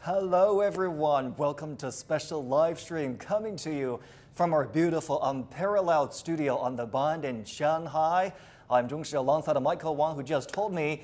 Hello everyone, welcome to a special live stream coming to you from our beautiful unparalleled studio on the Bund in Shanghai. I'm Zhongshi alongside Michael Wang, who just told me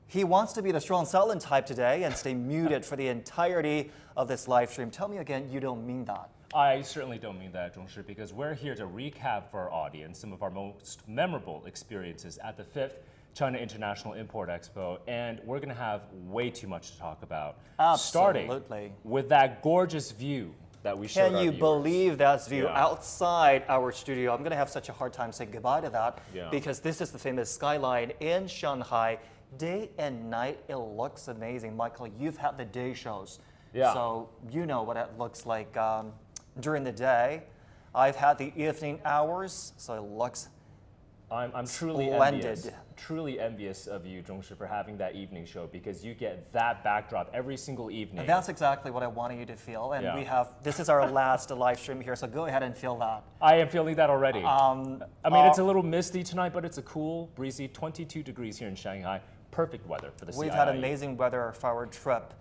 he wants to be the strong silent type today and stay muted for the entirety of this live stream. Tell me again, you don't mean that. I certainly don't mean that, Zhongshi, because we're here to recap for our audience some of our most memorable experiences at the 5th China International Import Expo, and we're going to have way too much to talk about. Absolutely. Starting with that gorgeous view that we showed Can you believe that view outside our studio? I'm going to have such a hard time saying goodbye to that because this is the famous skyline in Shanghai. Day and night, it looks amazing. Michael, you've had the day shows, so you know what it looks like during the day. I've had the evening hours, so it looks I'm truly envious of you, Zhongshi, for having that evening show because you get that backdrop every single evening. That's exactly what I wanted you to feel, and we have, this is our last live stream here, so go ahead and feel that. I am feeling that already. I mean, it's a little misty tonight, but it's a cool, breezy 22 degrees here in Shanghai. Perfect weather for the CII. We've had amazing weather for our trip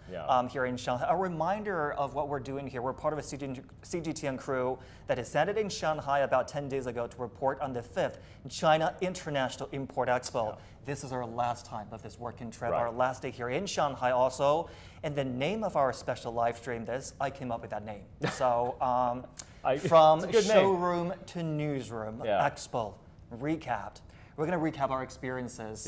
here in Shanghai. A reminder of what we're doing here. We're part of a CGTN crew that descended in Shanghai about 10 days ago to report on the 5th China International Import Expo. This is our last time of this working trip, our last day here in Shanghai also. And the name of our special live stream, I came up with that name. So from showroom to newsroom, Expo, recapped. We're going to recap our experiences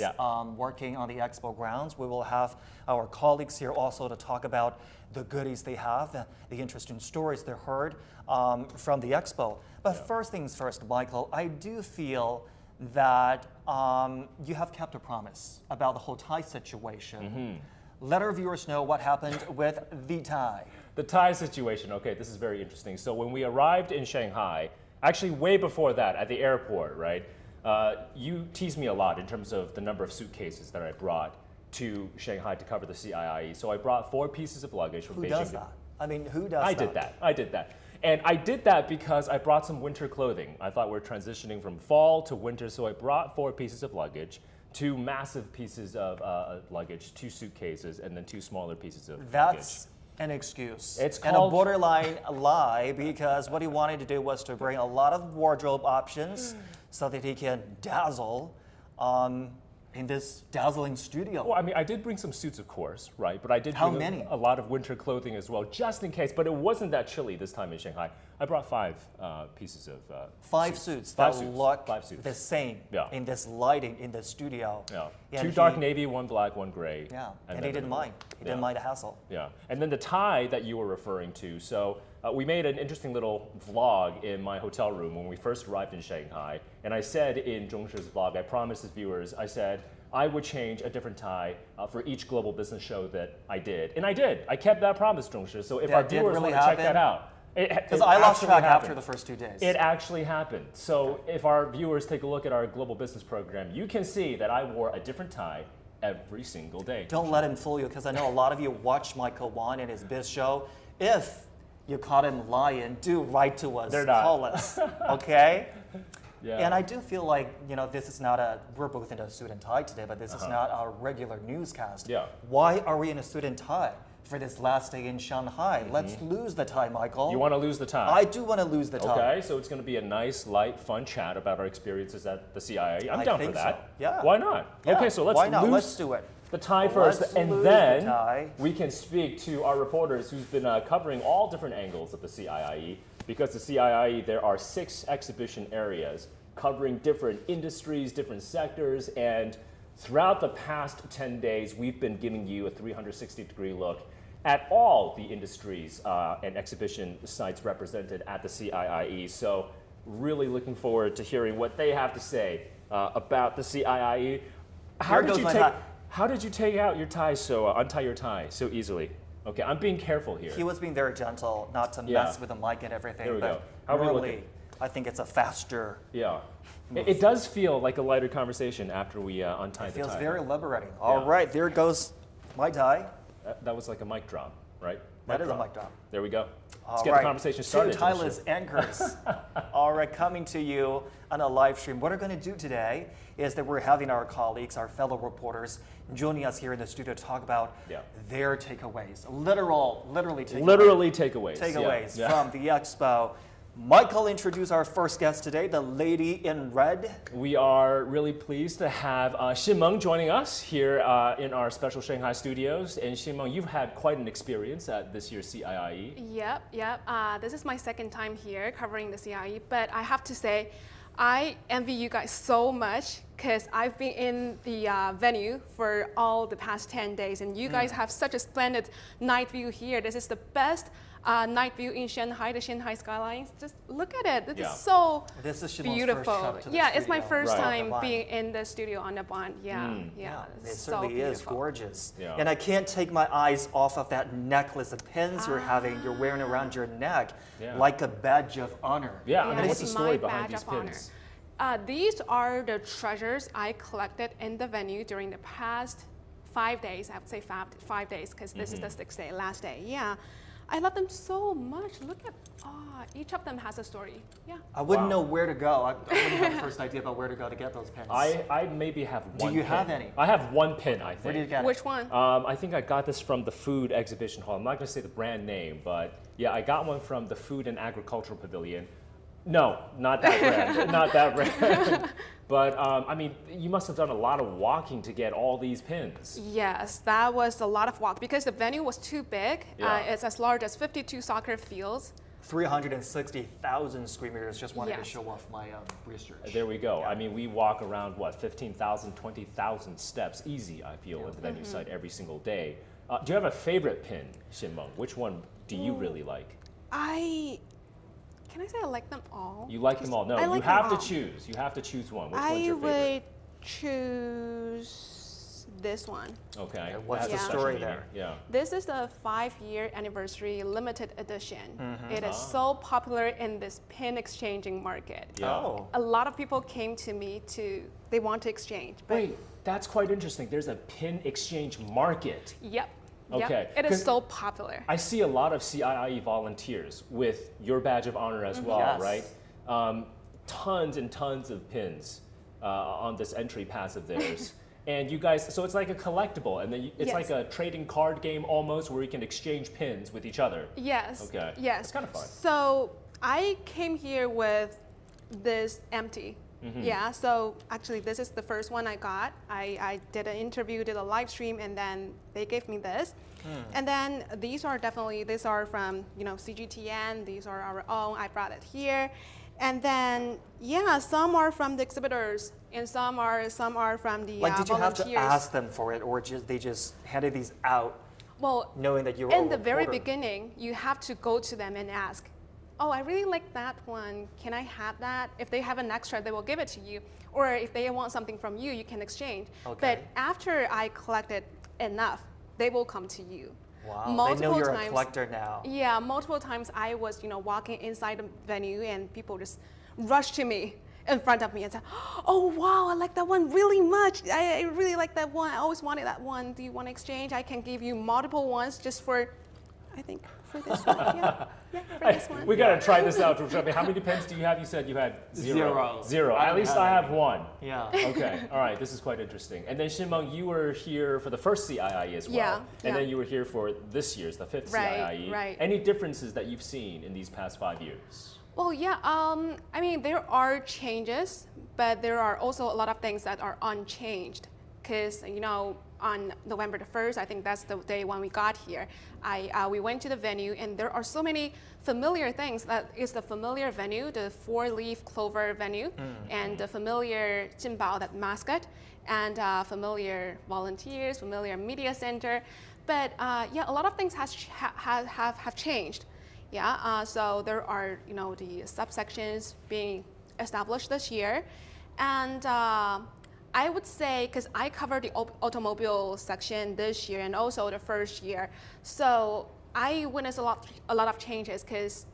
working on the expo grounds. We will have our colleagues here also to talk about the goodies they have, the interesting stories they heard from the expo. But first things first, Michael, I do feel that you have kept a promise about the whole Thai situation. Let our viewers know what happened with the Thai. The Thai situation, okay, this is very interesting. So when we arrived in Shanghai, actually way before that at the airport, right? You teased me a lot in terms of the number of suitcases that I brought to Shanghai to cover the CII. So I brought 4 pieces of luggage from Beijing. Who does that? I mean, who does that? I did that. And I did that because I brought some winter clothing. I thought we're transitioning from fall to winter, so I brought 4 pieces of luggage, 2 massive pieces of luggage, 2 suitcases, and then 2 smaller pieces of luggage. An excuse. It's and a borderline lie because what he wanted to do was to bring a lot of wardrobe options so that he can dazzle in this dazzling studio. Well, I mean, I did bring some suits, of course, right? But I did bring a lot of winter clothing as well, just in case. But it wasn't that chilly this time in Shanghai. I brought 5 pieces of 5 suits that look the same in this lighting in the studio. Yeah. 2 dark navy, 1 black, 1 gray. Yeah, and he didn't mind. He didn't mind the hassle. Yeah, and then the tie that you were referring to. So we made an interesting little vlog in my hotel room when we first arrived in Shanghai. And I said in Zhongshi's vlog, I promised his viewers, I said I would change a different tie for each global business show that I did. And I did. I kept that promise, Zhongshi. So if our viewers want to check that out. Because I lost track after the first 2 days. It actually happened. So if our viewers take a look at our global business program, you can see that I wore a different tie every single day. Don't let him fool you, because I know a lot of you watch Michael Wan and his biz show. If you caught him lying, do write to us. Call us. Okay? And I do feel like, you know, this is not we're both in a suit and tie today, but this is not our regular newscast. Why are we in a suit and tie for this last day in Shanghai? Let's lose the tie, Michael. You want to lose the tie? I do want to lose the tie. Okay, so it's going to be a nice, light, fun chat about our experiences at the CII. I'm down for that. So. Yeah. Why not? Yeah. Okay, so let's do it. The tie first, and then we can speak to our reporters who've been covering all different angles of the CII. Because the CII, there are 6 exhibition areas covering different industries, different sectors, and throughout the past 10 days, we've been giving you a 360-degree look at all the industries and exhibition sites represented at the CII. So really looking forward to hearing what they have to say about the CII. How did you take out your tie untie your tie so easily? Okay, I'm being careful here. He was being very gentle, not to mess with the mic and everything. There we go. How are we looking? I think it's a faster. Yeah. It does feel like a lighter conversation after we untie the tie. It feels very liberating. All right, there goes my tie. That was like a mic drop, right? That is a mic drop. There we go. Let's get the conversation started. Two tireless anchors. All right, coming to you on a live stream. What we're going to do today is that we're having our colleagues, our fellow reporters, joining us here in the studio to talk about their takeaways. Literally takeaways. Literally takeaways. Takeaways from the expo. Michael, introduce our first guest today, the lady in red. We are really pleased to have Xinmeng joining us here in our special Shanghai studios. And Xinmeng, you've had quite an experience at this year's CIIE. Yep. This is my second time here covering the CIIE, but I have to say, I envy you guys so much because I've been in the venue for all the past 10 days, and you guys have such a splendid night view here. This is the best night view in Shanghai, the Shanghai skylines. Just look at it. This is so beautiful. First trip to the it's my first studio. time being in the studio on the Bund. It so certainly is beautiful. gorgeous. Yeah. And I can't take my eyes off of that necklace, the pins you're wearing around your neck, like a badge of honor. Yeah, and what's the story behind these pins? These are the treasures I collected in the venue during the past 5 days. I would say 5 days because this is the 6th day, last day. Yeah. I love them so much. Look at, each of them has a story. Yeah. I wouldn't know where to go. I wouldn't have the first idea about where to go to get those pins. I maybe have one. Do you pin. have any? I have one pin, I think. Where did you get it? Which one? I think I got this from the food exhibition hall. I'm not going to say the brand name, but yeah, I got one from the Food and Agricultural Pavilion. No, not that brand. Not that brand. But I mean, you must have done a lot of walking to get all these pins. Yes, that was a lot of walk because the venue was too big. Yeah. It's as large as 52 soccer fields. 360,000 square meters. Just wanted to show off my research. There we go. I mean, we walk around, what, 15,000, 20,000 steps easy, I feel, at the venue site every single day. Do you have a favorite pin, Xinmeng? Which one do you really like? Can I say I like them all? You like them all? No, you have to choose. You have to choose one. Which one's your favorite? I would choose this one. Okay. What's the story there? Yeah. This is the 5-year anniversary limited edition. It is so popular in this pin exchanging market. Yeah. Oh. A lot of people came to me they want to exchange. But Wait, that's quite interesting. There's a pin exchange market. Yep. Okay. It is so popular. I see a lot of CIIE volunteers with your badge of honor as well, right? Tons and tons of pins on this entry pass of theirs. And you guys, so it's like a collectible, and then it's like a trading card game almost where you can exchange pins with each other. Yes. Okay. Yes. It's kind of fun. So I came here with this empty. Yeah, so actually this is the first one I got. I did an interview, did a live stream, and then they gave me this. And then these are from, CGTN, these are our own, I brought it here. And then, some are from the exhibitors, and some are from the did you have volunteers. to ask them for it, or they just handed these out, well, knowing that you were in the very beginning, you have to go to them and ask, oh, I really like that one. Can I have that? If they have an extra, they will give it to you. Or if they want something from you, you can exchange. Okay. But after I collected enough, they will come to you. Wow, they know you're a collector now. Yeah, multiple times I was, walking inside the venue and people just rushed to me in front of me and said, oh, wow, I like that one really much. I really like that one. I always wanted that one. Do you want to exchange? I can give you multiple ones just for, I think, for this one. For this one. We got to try this out. How many pens do you have? You said you had zero. At least I have one. Yeah. Okay. All right. This is quite interesting. And then Xinmeng, you were here for the first CIIE as well. And then you were here for this year's, the 5th CIIE. Right. Any differences that you've seen in these past 5 years? Well, I mean, there are changes, but there are also a lot of things that are unchanged. Because, on November the 1st, I think that's the day when we got here, we went to the venue, and there are so many familiar things. That is the familiar venue, the 4-leaf clover venue, and the familiar Jinbao, that mascot, and familiar volunteers, familiar media center. But a lot of things have changed. So there are the subsections being established this year, and I would say, because I covered the automobile section this year and also the first year, so I witnessed a lot of changes because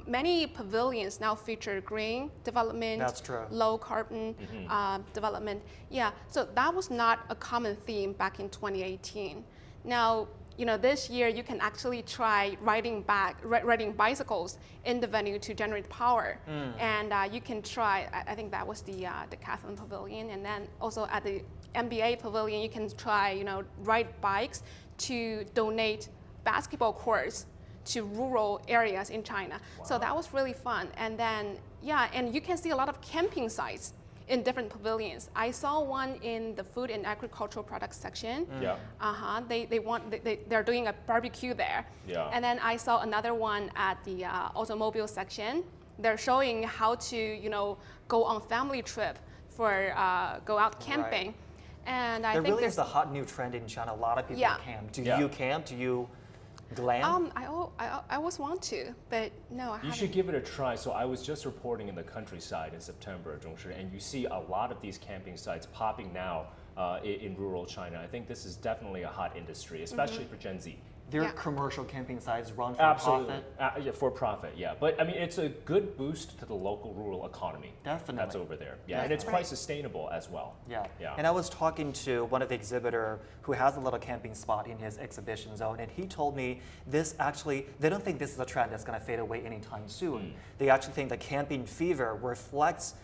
many pavilions now feature green development, That's true. low carbon development. Yeah, so that was not a common theme back in 2018. Now, this year you can actually try riding bicycles in the venue to generate power, and you can try. I think that was the Decathlon Pavilion, and then also at the NBA Pavilion you can try ride bikes to donate basketball courts to rural areas in China. Wow. So that was really fun. And then and you can see a lot of camping sites in different pavilions. I saw one in the food and agricultural products section. Yeah. They're doing a barbecue there. Yeah. And then I saw another one at the automobile section. They're showing how to go on family trip for go out camping. Right. And there really is a hot new trend in China. A lot of people camp. Do you camp? Do you glam? I always want to, but no, I haven't. You should give it a try. So I was just reporting in the countryside in September, Zhongshi, and you see a lot of these camping sites popping now in rural China. I think this is definitely a hot industry, especially for Gen Z. They're commercial camping sites run for Absolutely. profit? Yeah, for profit, yeah. But I mean, it's a good boost to the local rural economy. Definitely. That's over there. Yeah, and it's quite sustainable as well. Yeah. And I was talking to one of the exhibitor who has a little camping spot in his exhibition zone, and he told me they don't think this is a trend that's going to fade away anytime soon. They actually think the camping fever reflects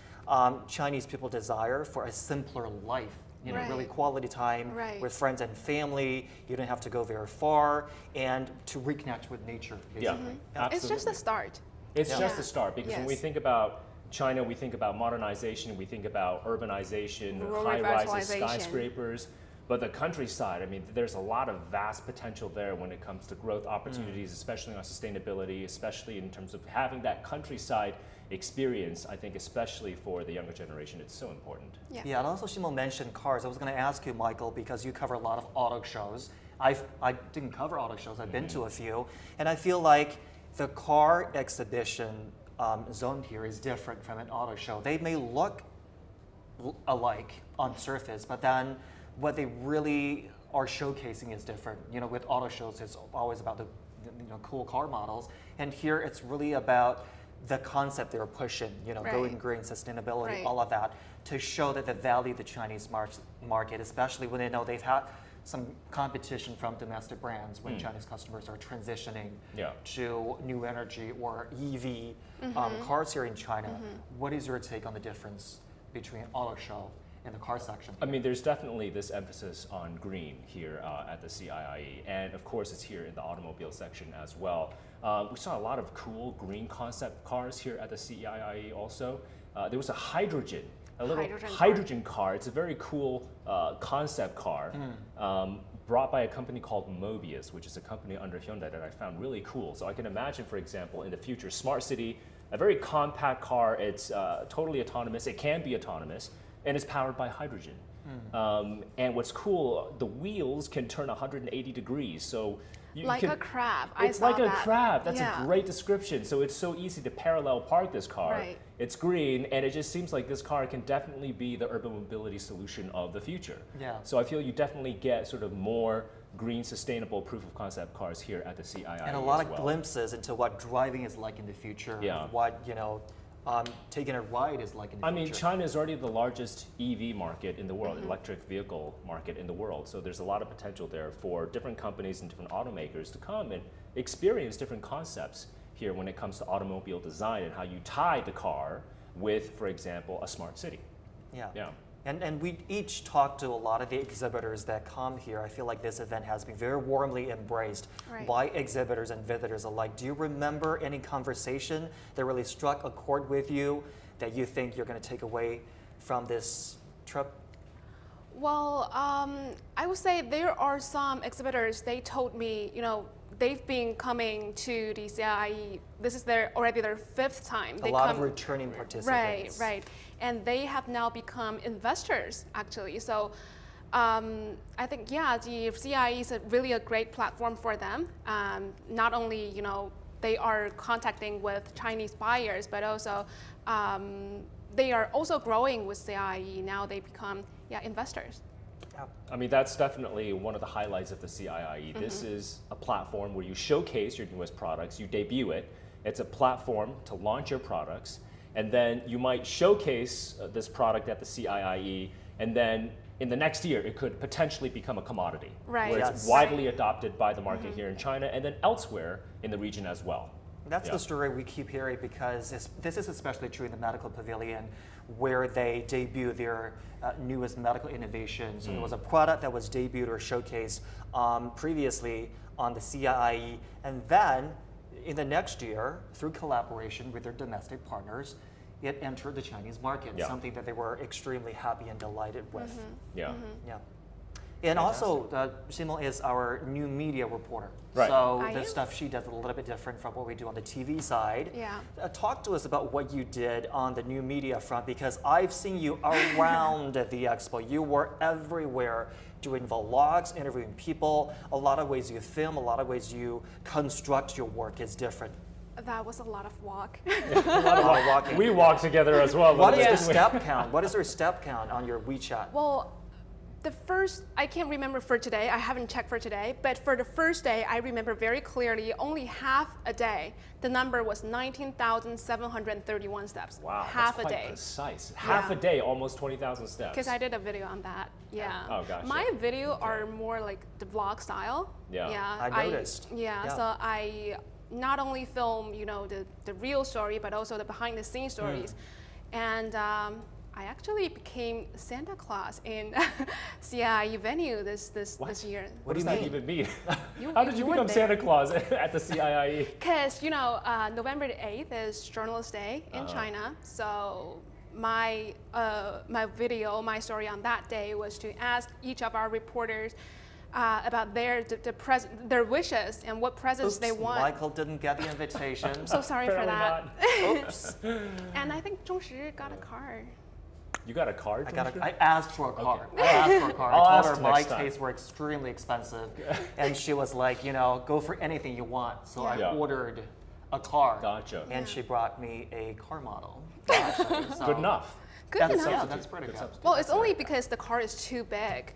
Chinese people's desire for a simpler life. Really quality time with friends and family. You don't have to go very far, and to reconnect with nature, basically. Yeah, it's just the start. It's just the start, because when we think about China, we think about modernization, we think about urbanization, high-rises, skyscrapers. But the countryside, I mean, there's a lot of vast potential there when it comes to growth opportunities, especially on sustainability, especially in terms of having that countryside experience. I think especially for the younger generation, it's so important. Yeah, and also Shimo mentioned cars. I was going to ask you, Michael, because you cover a lot of auto shows. I didn't cover auto shows. I've been to a few, and I feel like the car exhibition zone here is different from an auto show. They may look alike on surface, but then what they really are showcasing is different. With auto shows, it's always about the cool car models, and here it's really about the concept they're pushing, going green, sustainability, all of that, to show that the value of the Chinese market, especially when they know they've had some competition from domestic brands when Chinese customers are transitioning to new energy or EV cars here in China. What is your take on the difference between auto show and the car section? I mean, there's definitely this emphasis on green here at the CIIE, and of course it's here in the automobile section as well. We saw a lot of cool green concept cars here at the CIIE also. There was a little hydrogen car. It's a very cool concept car brought by a company called Mobius, which is a company under Hyundai that I found really cool. So I can imagine, for example, in the future, smart city, a very compact car. It's totally autonomous. It can be autonomous, and it's powered by hydrogen. And what's cool, the wheels can turn 180 degrees. So a crab. It's like a crab. That's a great description. So it's so easy to parallel park this car. It's green, and it just seems like this car can definitely be the urban mobility solution of the future. So I feel you definitely get sort of more green, sustainable proof of concept cars here at the CIIE. And a lot of glimpses into what driving is like in the future. What taking a ride is like in the future. I mean, China is already the largest EV market in the world, electric vehicle market in the world. So there's a lot of potential there for different companies and different automakers to come and experience different concepts here when it comes to automobile design and how you tie the car with, for example, a smart city. And we each talked to a lot of the exhibitors that come here. I feel like this event has been very warmly embraced by exhibitors and visitors alike. Do you remember any conversation that really struck a chord with you that you think you're going to take away from this trip? Well, I would say there are some exhibitors, they told me, they've been coming to the CIIE. This is already their 5th time. A lot of returning participants. Right. And they have now become investors, actually. So I think, the CIIE is really a great platform for them. Not only, they are contacting with Chinese buyers, but also they are also growing with CIIE. Now they become, investors. I mean, that's definitely one of the highlights of the CIIE. This is a platform where you showcase your newest products, you debut it. It's a platform to launch your products, and then you might showcase this product at the CIIE, and then in the next year, it could potentially become a commodity. Right. Where Yes. it's widely adopted by the market here in China and then elsewhere in the region as well. That's the story we keep hearing because this is especially true in the medical pavilion where they debut their newest medical innovations. So there was a product that was debuted or showcased previously on the CIIE, and then in the next year, through collaboration with their domestic partners, it entered the Chinese market, something that they were extremely happy and delighted with. Yeah. Yeah. And also, Simon is our new media reporter. Right. So I the am. stuff she does is a little bit different from what we do on the TV side. Yeah. Talk to us about what you did on the new media front, because I've seen you around the expo. You were everywhere doing vlogs, interviewing people. A lot of ways you film, a lot of ways you construct your work is different. That was a lot of walk. A lot of walking. We walk together as well. What is your step count? What is your step count on your WeChat? Well, the first, I can't remember for today, I haven't checked for today, but for the first day, I remember very clearly, only half a day, the number was 19,731 steps. Wow, half that's a quite day. precise. Half a day, almost 20,000 steps. Because I did a video on that, yeah. Oh, gotcha. My video are more like the vlog style. Yeah. I noticed. So I not only film, you know, the real story, but also the behind the scenes stories. And I actually became Santa Claus in CIIE venue this year. What does that even mean? You- How did you you were become there. Santa Claus at the CIIE? Because, you know, November the 8th is Journalist Day in China. So my story on that day was to ask each of our reporters about their wishes and what presents they want. Michael didn't get the invitation. I'm so sorry for Apparently that. not. Oops. And I think Zhongshi got a card. You got a card? I asked for a card. Okay. I asked for a card. I'll I ask told her my next time. tastes were extremely expensive. And she was like, you know, go for anything you want. So I ordered a car. Gotcha. And she brought me a car model. So Good enough. Good That's, enough. that's pretty good. Well, it's only because the car is too big,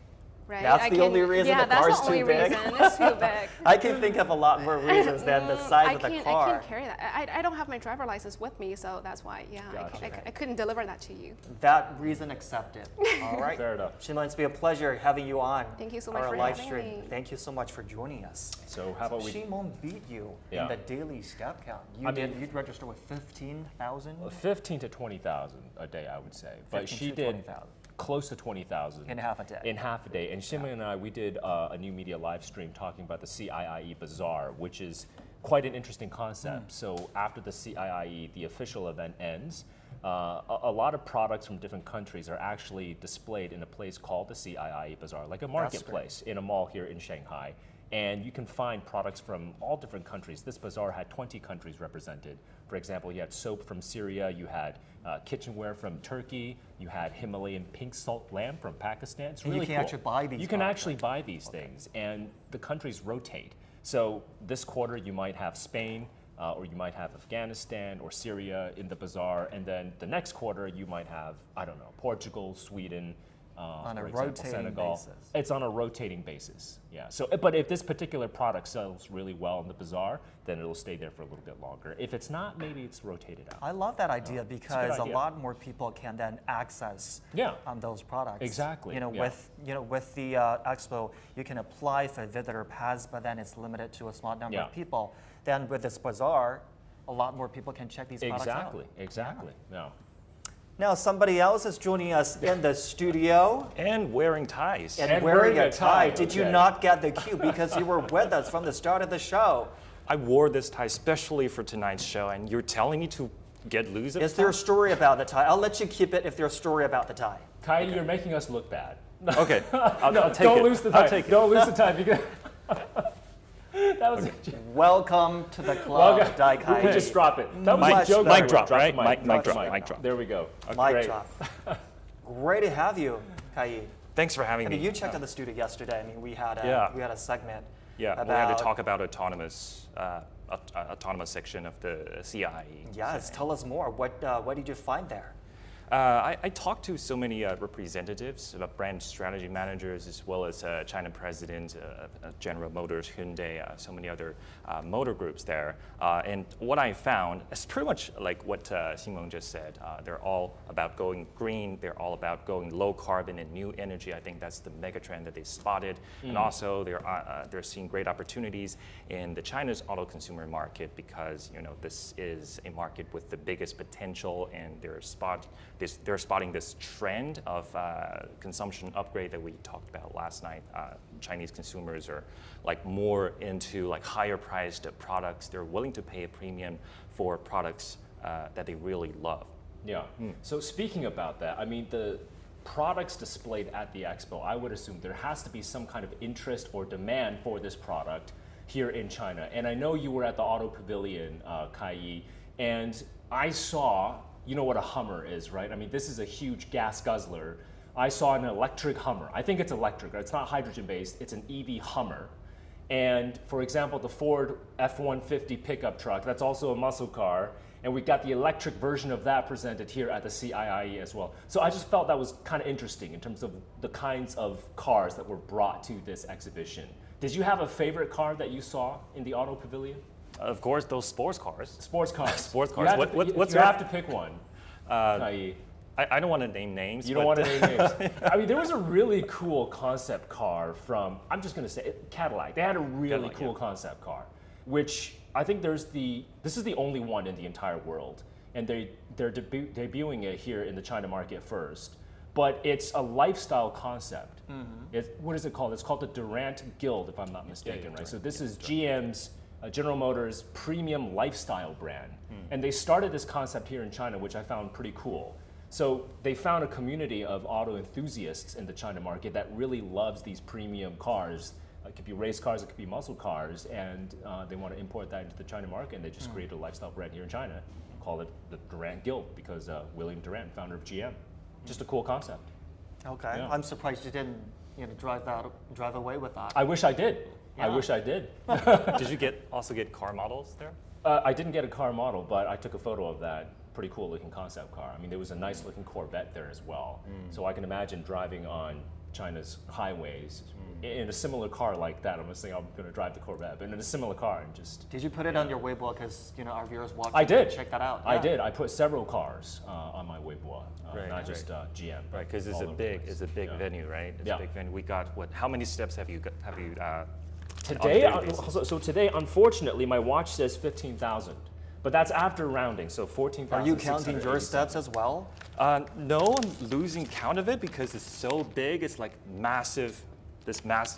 right? That's the only reason yeah, the car's that's the only too big? reason. It's too big. I can think of a lot more reasons than the size of the I car. can't carry that. I don't have my driver license with me, so that's why, Gotcha. I couldn't deliver that to you. That reason accepted. All right. Fair enough. Shimon, it's been a pleasure having you on Thank you so much our for live having stream. me. Thank you so much for joining us. So how about we... Shimon beat you Yeah. in the daily step count. You'd register with 15,000? 15 to 20,000 a day, I would say. But 15 she to did 20,000. close to 20,000. In half a day. In half a day. And Shimon and I, we did a new media live stream talking about the CIIE Bazaar, which is quite an interesting concept. So after the CIIE, the official event ends, a lot of products from different countries are actually displayed in a place called the CIIE Bazaar, like a marketplace in a mall here in Shanghai. And you can find products from all different countries. This bazaar had 20 countries represented. For example, you had soap from Syria, you had kitchenware from Turkey, you had Himalayan pink salt lamb from Pakistan. It's really you can cool. actually buy these You can products, actually buy these things, and the countries rotate. So this quarter you might have Spain, or you might have Afghanistan or Syria in the bazaar, and then the next quarter you might have, I don't know, Portugal, Sweden, on a for example, rotating Senegal. basis. It's on a rotating basis, yeah. So, but if this particular product sells really well in the bazaar, then it'll stay there for a little bit longer. If it's not, maybe it's rotated out. I love that idea because idea. a lot more people can then access those products. Exactly, You know, yeah. with the expo, you can apply for a visitor pass, but then it's limited to a small number of people. Then with this bazaar, a lot more people can check these products out. Exactly. No. Now somebody else is joining us in the studio. And wearing ties. And wearing a tie. Did you okay. not get the cue because you were with us from the start of the show? I wore this tie especially for tonight's show, and you're telling me to get loose of Is there a story about the tie? I'll let you keep it if there's a story about the tie. Kai, you're making us look bad. Okay, I'll take Don't it. lose the tie. I'll take it. Don't lose the tie because that was Welcome to the club, okay. Daikai. We just drop it. That was Mic- a joke. mic drop, the right? Mic Drop drop, the mic drop. There we go. Mic Great. drop. Great to have you, Kai. Thanks for having I me. mean, you checked out the studio yesterday. I mean, we had a segment. Yeah, about, we had to talk about autonomous section of the CIIE. Yes, tell us more. What did you find there? I talked to so many representatives, brand strategy managers, as well as China President, General Motors, Hyundai, so many other motor groups there. And what I found is pretty much like what Xingmeng just said. They're all about going green. They're all about going low carbon and new energy. I think that's the mega trend that they spotted. And also they're seeing great opportunities in the China's auto consumer market because this is a market with the biggest potential, and they're spotting this trend of consumption upgrade that we talked about last night. Chinese consumers are like more into like higher priced products. They're willing to pay a premium for products that they really love. Yeah. So speaking about that, I mean, the products displayed at the expo, I would assume there has to be some kind of interest or demand for this product here in China. And I know you were at the Auto Pavilion, Kai, and I saw, you know what a Hummer is, right? I mean, this is a huge gas guzzler. I saw an electric Hummer. I think it's electric, right? It's not hydrogen-based, it's an EV Hummer. And for example, the Ford F-150 pickup truck, that's also a muscle car. And we got the electric version of that presented here at the CIIE as well. So I just felt that was kind of interesting in terms of the kinds of cars that were brought to this exhibition. Did you have a favorite car that you saw in the Auto Pavilion? Of course, those sports cars. Sports cars. Sports cars. You have to pick one. I don't want to name names. You don't want to name names. I mean, there was a really cool concept car from, I'm just going to say it, Cadillac. They had a really cool concept car, which I think this is the only one in the entire world. And they're debuting it here in the China market first. But it's a lifestyle concept. What is it called? It's called the Durant Guild, if I'm not mistaken, right? So this is GM's, General Motors' premium lifestyle brand. And they started this concept here in China, which I found pretty cool. So they found a community of auto enthusiasts in the China market that really loves these premium cars. It could be race cars, it could be muscle cars, and they want to import that into the China market, and they just created a lifestyle brand here in China, call it the Durant Guild, because William Durant, founder of GM. Just a cool concept. Okay, Yeah. I'm surprised you didn't drive away with that. I wish I did. Yeah. I wish I did. Did you also get car models there? I didn't get a car model, but I took a photo of that. Pretty cool looking concept car. I mean, there was a nice looking Corvette there as well. So I can imagine driving on China's highways in a similar car like that. I'm going to drive the Corvette, but in a similar car and just. Did you put it on your Weibo because our viewers watching? I did. Check that out. I Yeah. did. I put several cars on my Weibo, not just GM. Right, because it's a big venue, right? It's a big venue. We got what? How many steps have you Today, so today, unfortunately, my watch says 15,000. But that's after rounding, so 14,000. Are you counting your steps as well? No, I'm losing count of it because it's so big. It's like massive. This map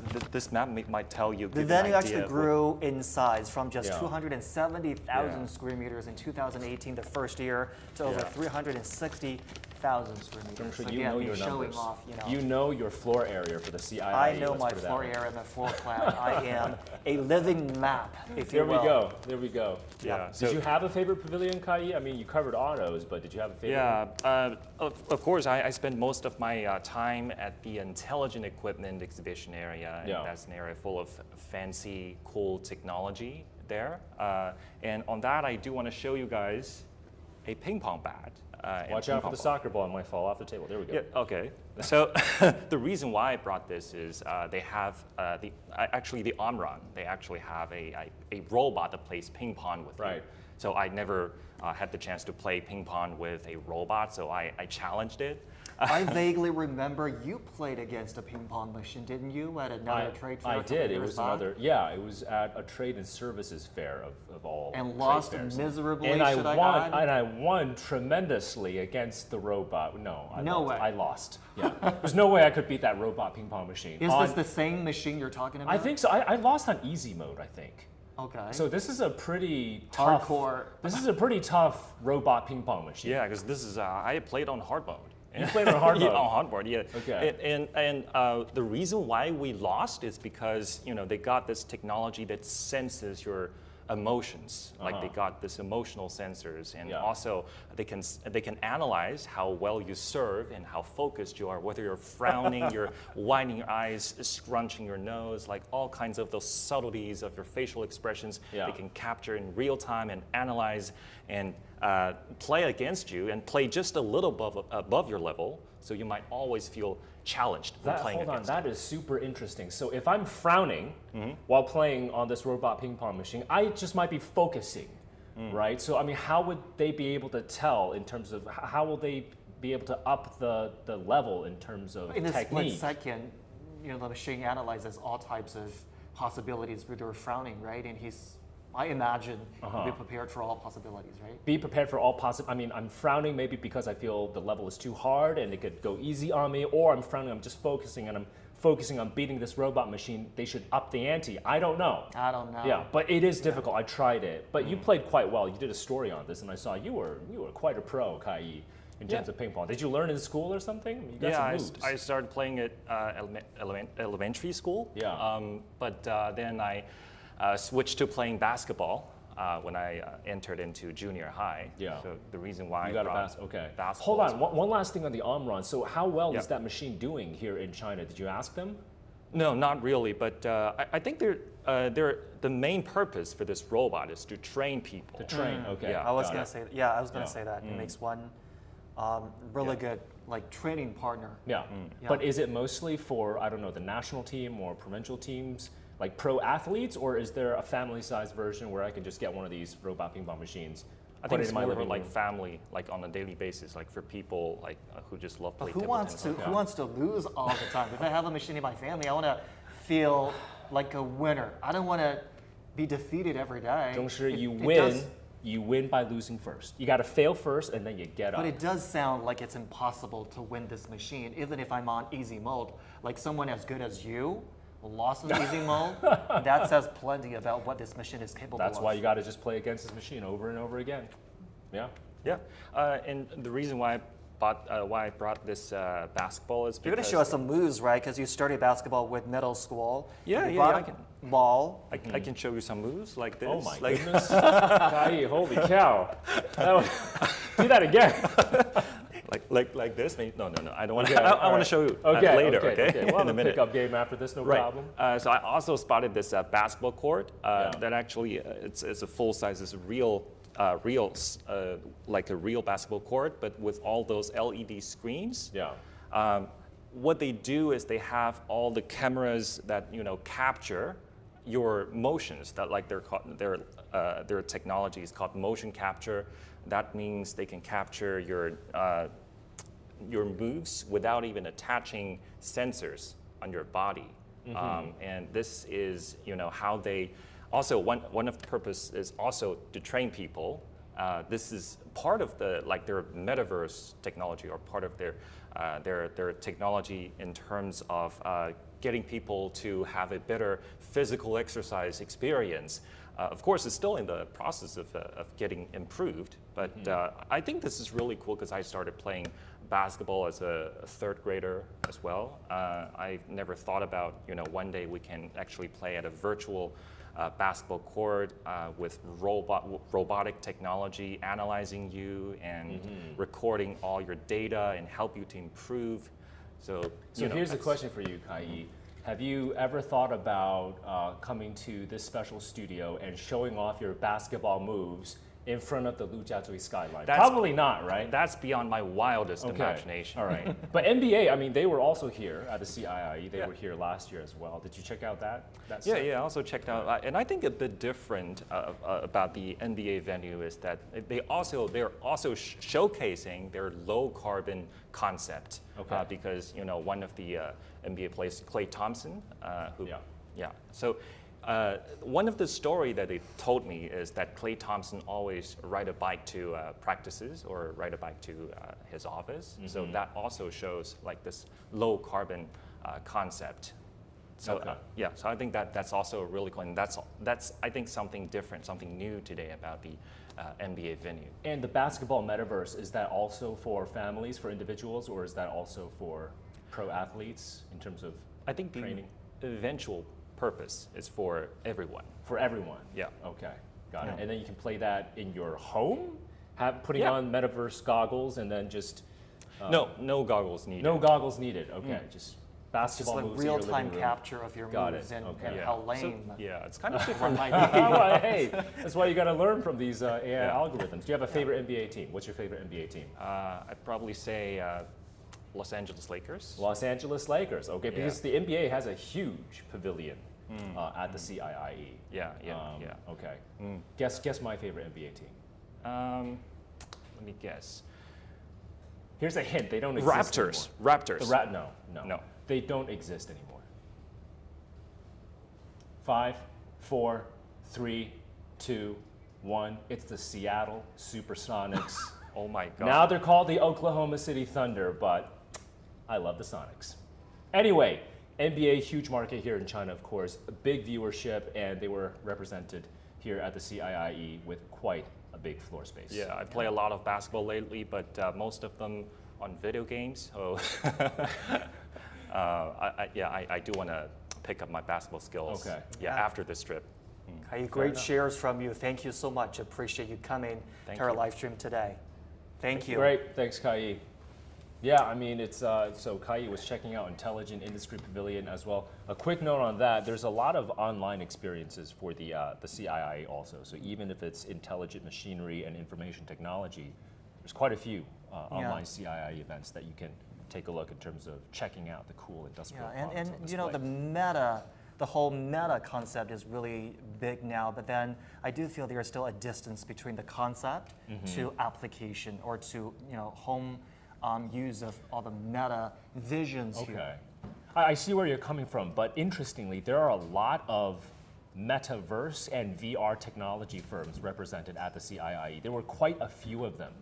might tell you. The venue actually grew in size from just 270,000 square meters in 2018, the first year, to over 360,000 square meters. So you know your showing numbers. off, You know your floor area for the CIIE. I know my floor area and the floor plan. I am a living map, if you will. There we go. Yeah. Did you have a favorite pavilion, Kai? I mean, you covered autos, but did you have a favorite? Yeah, of course, I spend most of my time at the Intelligent Equipment exhibition area, and that's an area full of fancy, cool technology there. And on that, I do want to show you guys a ping pong bat. Watch out for the soccer ball, it might fall off the table. There we go. Yeah, okay. So the reason why I brought this is they have the Omron. They actually have a robot that plays ping pong with you. So I never had the chance to play ping pong with a robot, so I challenged it. I vaguely remember you played against a ping pong machine, didn't you, at another trade fair? I did. It was another. Yeah, it was at a trade and services fair of all. And lost miserably. And I won tremendously against the robot. No way. I lost. Yeah, there's no way I could beat that robot ping pong machine. Is this the same machine you're talking about? I think so. I lost on easy mode, I think. Okay. So this is a pretty tough. Hardcore. This is a pretty tough robot ping pong machine. Yeah, because this is I played on hard mode. You played on hard mode? Yeah, on hard mode, yeah. Okay. And the reason why we lost is because they got this technology that senses your emotions. Like they got this emotional sensors, and also they can analyze how well you serve and how focused you are, whether you're frowning, you're widening your eyes, scrunching your nose, like all kinds of those subtleties of your facial expressions. They can capture in real time and analyze and play against you and play just a little above your level, so you might always feel challenged when playing against that is super interesting. So if I'm frowning while playing on this robot ping pong machine, I just might be focusing, right? So I mean, how would they be able to tell in terms of, how will they be able to up the level in terms of in technique? In a split second, the machine analyzes all types of possibilities where they're frowning, right? And I imagine be prepared for all possibilities, right? Be prepared for all possible. I mean, I'm frowning maybe because I feel the level is too hard and it could go easy on me, or I'm frowning, I'm just focusing and I'm focusing on beating this robot machine. They should up the ante. I don't know. Yeah, but it is difficult. I tried it, but you played quite well. You did a story on this, and I saw you were quite a pro, Kai-yi, in terms of ping pong. Did you learn in school or something? You got some moves. I started playing at elementary school. But then I switched to playing basketball when I entered into junior high. So the reason why you got basketball. Hold on, one last thing on the arm run. So how well is that machine doing here in China? Did you ask them? No, not really. But I think the main purpose for this robot is to train people. To train, okay. I was gonna say that. Yeah, I was gonna say that. It makes one really good training partner. But is it mostly for, I don't know, the national team or provincial teams, like pro athletes, or is there a family-sized version where I can just get one of these robot ping pong machines? I think it's more for like family, like on a daily basis, like for people like who just love playing. Who wants to lose all the time? If I have a machine in my family, I want to feel like a winner. I don't want to be defeated every day. You win by losing first. You got to fail first, and then you get up. But it does sound like it's impossible to win this machine, even if I'm on easy mode. Like someone as good as you lost in easy mode, that says plenty about what this machine is capable of. That's why you got to just play against this machine over and over again. And the reason why I brought this basketball is because you're going to show us some moves, right? Because you started basketball with middle school. I can. Ball. I can show you some moves like this. Oh my goodness! Kai, holy cow! Do that again. Like this? No. I don't want to. I want to show you later. Okay. We'll have a pickup game after this. No problem. So I also spotted this basketball court that actually it's a full size. It's like a real basketball court, but with all those LED screens. What they do is they have all the cameras that capture your motions. That their technology is called motion capture. That means they can capture your moves without even attaching sensors on your body. And this is how they also one of the purpose is also to train people. This is part of their metaverse technology, or part of their technology in terms of getting people to have a better physical exercise experience. Of course, it's still in the process of getting improved, but I think this is really cool because I started playing basketball as a third grader as well. I never thought about one day we can actually play at a virtual basketball court with robotic technology analyzing you and recording all your data and help you to improve. So here's a question for you, Kai-yi. Have you ever thought about coming to this special studio and showing off your basketball moves in front of the Lujiazui skyline? Probably not, right? That's beyond my wildest imagination. All right. But NBA, I mean, they were also here at the CIIE. They were here last year as well. Did you check out that? I also checked out. And I think a bit different about the NBA venue is that they're also showcasing their low carbon concept. Because one of the NBA players, Klay Thompson, So one of the story that they told me is that Klay Thompson always ride a bike to practices or ride a bike to his office. So that also shows like this low carbon concept. So so I think that's also really cool, and that's I think something different, something new today about the NBA venue. And the basketball metaverse, is that also for families, for individuals, or is that also for pro athletes in terms of I think training? The eventual purpose is for everyone. For everyone? Yeah. Okay. Got it. And then you can play that in your home, putting on metaverse goggles, and then just no goggles needed. No goggles needed. Okay, just basketball just like moves in your living real-time room. capture of your moves and how lame. So, it's kind of different. Well, hey, that's why you got to learn from these AI algorithms. Do you have a favorite NBA team? What's your favorite NBA team? I'd probably say Los Angeles Lakers. Los Angeles Lakers. Okay, because the NBA has a huge pavilion at the CIIE. Okay. Guess my favorite NBA team. Let me guess. Here's a hint. They don't exist anymore. Raptors. No. They don't exist anymore. 5, 4, 3, 2, 1. It's the Seattle Supersonics. Oh my God. Now they're called the Oklahoma City Thunder, but I love the Sonics. Anyway, NBA, huge market here in China, of course, a big viewership, and they were represented here at the CIIE with quite a big floor space. Yeah, I play a lot of basketball lately, but most of them on video games. So I do want to pick up my basketball skills. Okay. After this trip. Great shares from you. Thank you so much. Appreciate you coming to our live stream today. Thank you. Great. Thanks, Kai. Yeah, I mean, it's so Kai was checking out Intelligent Industry Pavilion as well. A quick note on that: there's a lot of online experiences for the CIIE also. So even if it's intelligent machinery and information technology, there's quite a few online CIIE events that you can take a look in terms of checking out the cool industrial products on and you know, the whole meta concept is really big now, but then I do feel there's still a distance between the concept to application or to home use of all the meta visions here. I see where you're coming from, but interestingly, there are a lot of metaverse and VR technology firms represented at the CIIE. There were quite a few of them.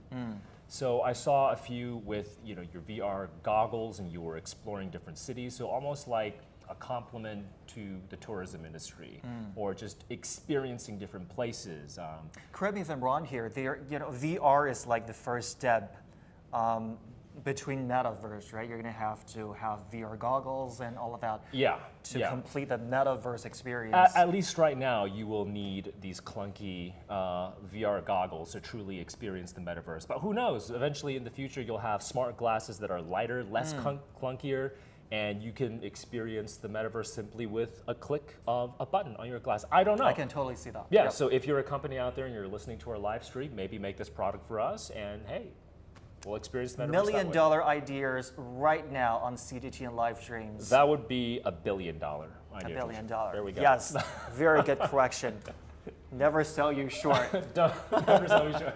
So I saw a few with your VR goggles, and you were exploring different cities. So almost like a complement to the tourism industry, or just experiencing different places. Correct me if I'm wrong here. VR is like the first step between metaverse, right? You're going to have VR goggles and all of that to complete the metaverse experience. At least right now, you will need these clunky VR goggles to truly experience the metaverse. But who knows? Eventually in the future, you'll have smart glasses that are lighter, less clunkier, and you can experience the metaverse simply with a click of a button on your glass. I don't know. I can totally see that. Yeah, so if you're a company out there and you're listening to our live stream, maybe make this product for us, and hey, we'll experience the metaverse $1 million ideas right now on CGTN live streams. That would be $1 billion idea. $1 billion. There we go. Yes, very good correction. Never sell you short. Never sell you short.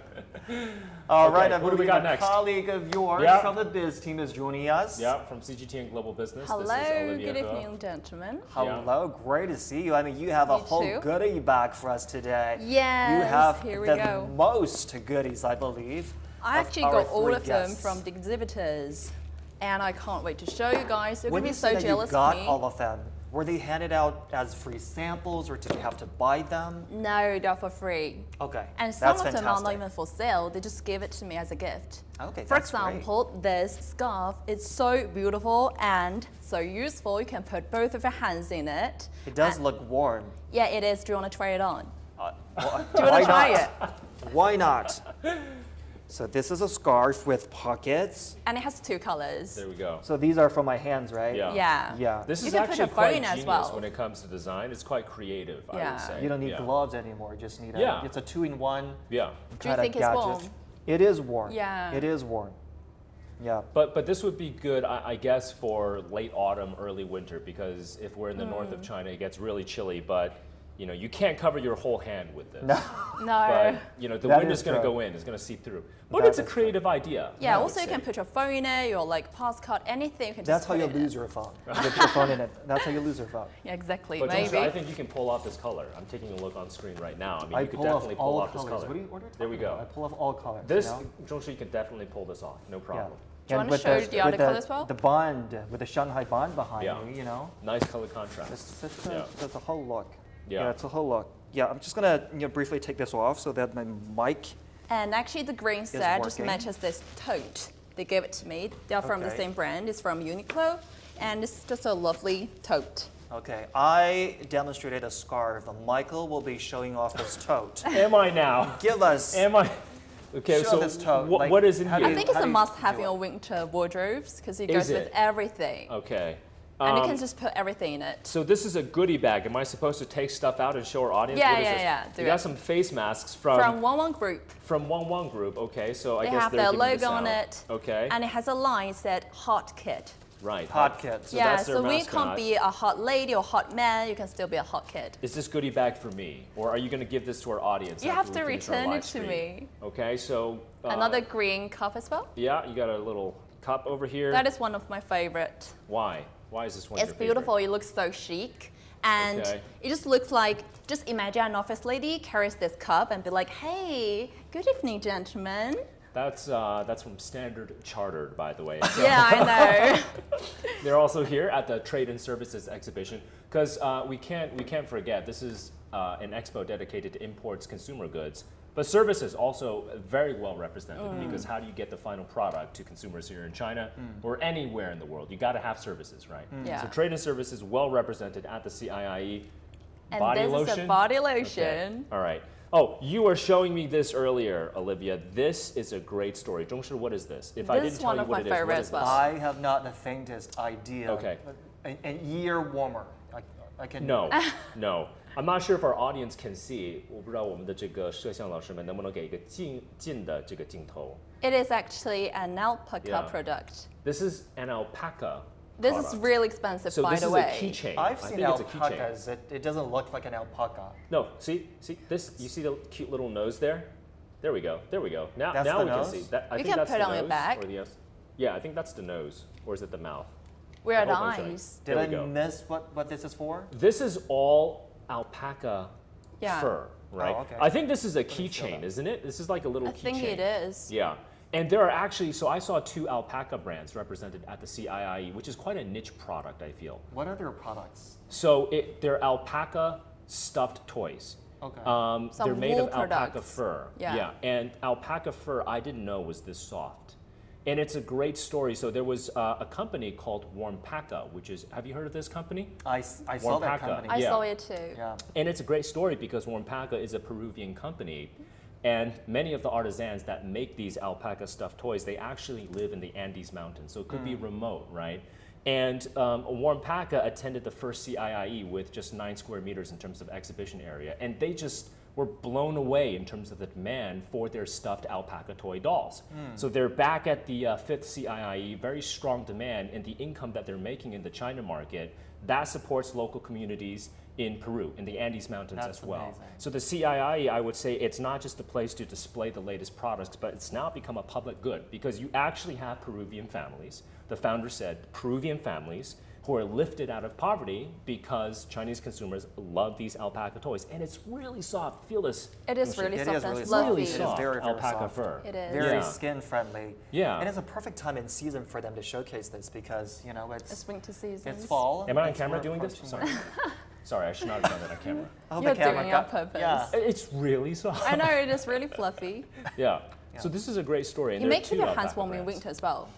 All right, I what do we got next? A colleague of yours from the biz team is joining us. Yeah, from CGTN Global Business. Hello, this is Olivia good evening, gentlemen. Hello, great to see you. I mean, you have a whole goodie bag for us today. Yes, you have here we the go. most goodies, I believe. I actually got all of them from the exhibitors, and I can't wait to show you guys. You're going to be so jealous of me. When you me. got all of them, were they handed out as free samples, or did you have to buy them? No, they're for free. Okay, and some of them are not even for sale. They just give it to me as a gift. Okay, for example, this scarf, it's so beautiful and so useful. You can put both of your hands in it. It does look warm. Yeah, it is. Do you want to try it on? Do you want to try it? Why not? So this is a scarf with pockets. And it has 2 colors. There we go. So these are for my hands, right? Yeah. This is actually quite genius when it comes to design. It's quite creative, I would say. You don't need gloves anymore. You just need it's a 2-in-1. Yeah. Do you think it's warm? It is warm. Yeah. It is warm. Yeah. But this would be good, I guess, for late autumn, early winter, because if we're in the north of China, it gets really chilly, but you can't cover your whole hand with this. No. But the wind is going to go in, it's going to seep through. But it's a creative idea. Yeah, also you can put your phone in it, your postcard, anything. You can That's how you lose your phone. Put your phone in it. That's how you lose your phone. Yeah, exactly. But maybe. I think you can pull off this color. I'm taking a look on screen right now. I mean, you could definitely pull off this color. What do you order? There we go. I pull off all colors. This, Zhongshu, you can definitely pull this off. No problem. Do you want to show the article as well? The Bund, with the Shanghai Bund behind you, Nice color contrast. That's a whole look. Yeah, it's a whole look. Yeah, I'm just gonna briefly take this off so that my mic. And actually, the green set just matches this tote. They gave it to me. They're from the same brand. It's from Uniqlo, and it's just a lovely tote. Okay, I demonstrated a scarf. Michael will be showing off his tote. Am I now? Give us. Am I? Okay, Show so this tote. what is in here? I think it's How a do you must-have do in your it? winter wardrobes because it Is goes with it? everything. Okay. And you can just put everything in it. So this is a goodie bag. Am I supposed to take stuff out and show our audience? Yeah, what is yeah, this? yeah, do We got it. some face masks From One Group. from One Group. Okay, so I They guess have they're their giving this logo on out. it. Okay. And it has a line said hot kid. Right. Hot kid. So yeah, that's their so we mascot. can't be a hot lady or hot man, you can still be a hot kid. Is this goodie bag for me, or are you going to give this to our audience? You after have to we finish our return live it to stream? me. Okay, so Another green cup as well. yeah, you got a little cup over here. That is one of my favorite. Why? Why is this one? It's your favorite? beautiful, it looks so chic. And Okay. it just looks like, just imagine an office lady carries this cup and be like, hey, good evening, gentlemen. That's from Standard Chartered, by the way. Yeah, I know. They're also here at the Trade and Services exhibition because we can't forget this is an expo dedicated to imports, consumer goods, but services also very well represented because how do you get the final product to consumers here in China or anywhere in the world? You got to have services, right? Yeah. So trade and services well represented at the CIIE. And Body this lotion. is a body Okay. lotion. All right. Oh, you were showing me this earlier, Olivia. This is a great story. Zhongshi, what is this? If I This didn't is tell one you of what my it is, what favorites is as this? well. I have not the faintest idea. Okay. An ear warmer. I can. No, no. I'm not sure if our audience can see. 我不知道我们的这个摄像老师们能不能给一个近的这个镜头。 It is actually an alpaca Yeah. product. This is an alpaca. This product. is really expensive, So by this the is way. a keychain. I've I seen think it's a keychain. alpacas. It doesn't look like an alpaca. No, see this. You see the cute little nose there? There we go. There we go. Now, That's now the we nose? can see. That, I We think can that's put the on your nose, back. or the yeah, I think that's the nose, or is it the mouth? We're at I hope I'm showing. eyes. Did There I we go. miss what this is for? This is all alpaca Yeah. fur, right? Oh, okay. I think this is a me feel keychain, that. isn't it? This is like a little I keychain. think it is. Yeah. And there are actually, so I saw 2 alpaca brands represented at the CIIE, which is quite a niche product, I feel. What are their products? So they're alpaca stuffed toys. Okay. They're Some made wool of alpaca products. fur. Yeah. And alpaca fur, I didn't know was this soft. And it's a great story. So there was a company called Warmpaca, which is, have you heard of this company? I saw that Warmpaca. company. I Yeah. saw it too. Yeah. And it's a great story because Warmpaca is a Peruvian company. And many of the artisans that make these alpaca stuffed toys, they actually live in the Andes Mountains. So it could be remote, right? And Warmpaca attended the first CIIE with just 9 square meters in terms of exhibition area. And they just were blown away in terms of the demand for their stuffed alpaca toy dolls. So they're back at the 5th CIIE, very strong demand, and the income that they're making in the China market, that supports local communities in Peru, in the Andes Mountains That's as well. amazing. So the CIIE, I would say, it's not just a place to display the latest products, but it's now become a public good because you actually have Peruvian families. The founder said Peruvian families who are lifted out of poverty because Chinese consumers love these alpaca toys. And it's really soft. Feel this. It is really It soft is and really fluffy. soft. Really It is soft very, very alpaca soft. fur. It is. Very Yeah. skin friendly. Yeah. And it's a perfect time in season for them to showcase this because, you know, It's winter season. it's fall. Am I on it's camera we're doing this? approaching Sorry. winter. Sorry, I should not have done that on camera. I hope You're the camera doing it got- on purpose. Yeah. It's really soft. I know, it is really fluffy. Yeah. So this is a great story. And You there may are keep 2 your hands alpaca warm in brands. winter as well.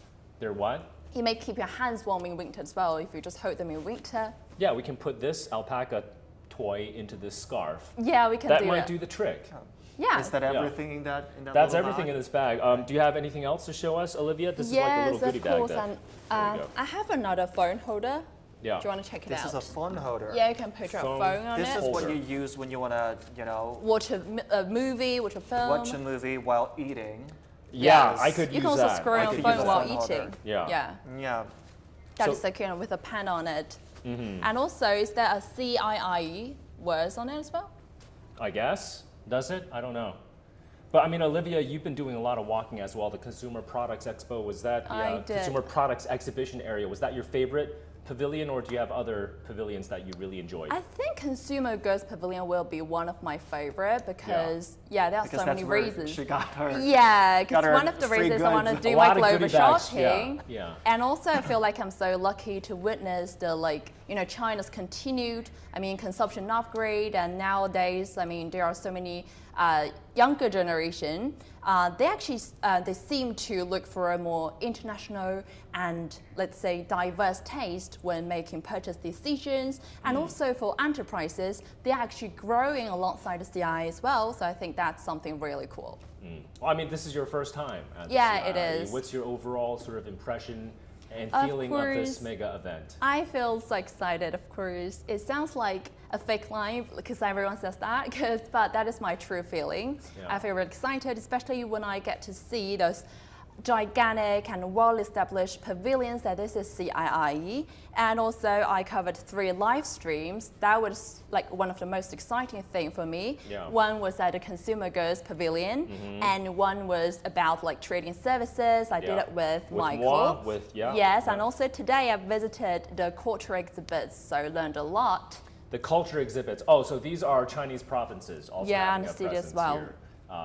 They're what? You may keep your hands warm in winter as well if you just hold them in winter. Yeah, we can put this alpaca toy into this scarf. Yeah, we can That do might it. do the trick. Yeah. Is that Yeah. everything in that That's little everything in bag? this bag. Do you have anything else to show us, Olivia? This is like a Yes, little goodie of bag. course. That, And there we go. I have another phone holder. Yeah. Do you want to check it This out? is a phone holder. Yeah, you can put your Phone. phone on This it. is what Holder. you use when you want to, you know, Watch a movie, watch a film. watch a movie while eating. Yeah, Yes. I could You use can also that. scroll I on could your use phone that. while phone holder. eating. Yeah. Yeah. Yeah. That So- is secure with a pen on it. And also, is there a CIIE words on it as well? I guess. Does it? I don't know. But I mean, Olivia, you've been doing a lot of walking as well. The Consumer Products Expo, was that the I did. Consumer Products Exhibition area? Was that your favorite pavilion, or do you have other pavilions that you really enjoyed? I think Consumer Goods Pavilion will be one of my favorite because, yeah, there are Because so that's many where reasons. she got her. Yeah, Got because her one of the free reasons I want to goods. do A my lot of global goodie bags, shopping. yeah. And also I feel like I'm so lucky to witness the China's continued, consumption upgrade, and nowadays, there are so many younger generation. They actually they seem to look for a more international and, let's say, diverse taste when making purchase decisions. And also for enterprises, they're actually growing alongside the CII as well. So I think that's something really cool. Well, this is your first time at the Yeah, CII. it is. What's your overall sort of impression and feeling of this mega event? I feel so excited, of course. It sounds like a fake line because everyone says that, but that is my true feeling. Yeah. I feel really excited, especially when I get to see those gigantic and well-established pavilions that this is CII. And also I covered 3 live streams. That was like one of the most exciting thing for me. Yeah. One was at the consumer goods pavilion, and one was about like trading services. I did it with Michael. Yes, and also today I visited the culture exhibits, so learned a lot. The culture exhibits. Oh, so these are Chinese provinces also having a presence as well. here.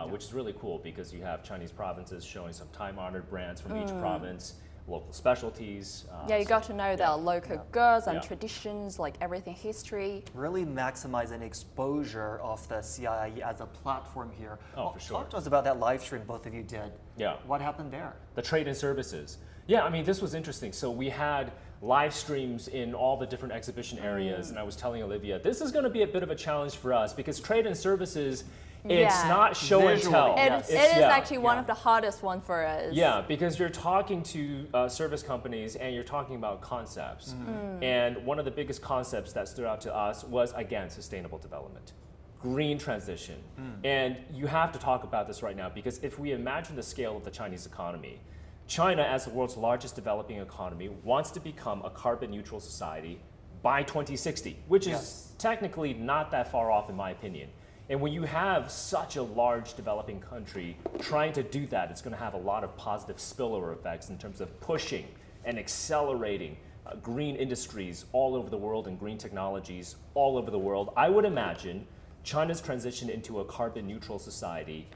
Which is really cool because you have Chinese provinces showing some time-honored brands from each province, local specialties. You got to know their local goods and traditions, like everything history. Really maximizing exposure of the CII as a platform here. Oh, for sure. Talk to us about that live stream both of you did. Yeah. What happened there? The trade and services. Yeah, this was interesting. So we had live streams in all the different exhibition areas, and I was telling Olivia, this is going to be a bit of a challenge for us because trade and services, it's not show and tell. It is actually one of the hardest ones for us. Yeah, because you're talking to service companies and you're talking about concepts. And one of the biggest concepts that stood out to us was, again, sustainable development, green transition. And you have to talk about this right now because if we imagine the scale of the Chinese economy, China, as the world's largest developing economy, wants to become a carbon neutral society by 2060, which is technically not that far off in my opinion. And when you have such a large developing country trying to do that, it's going to have a lot of positive spillover effects in terms of pushing and accelerating green industries all over the world and green technologies all over the world. I would imagine China's transition into a carbon neutral society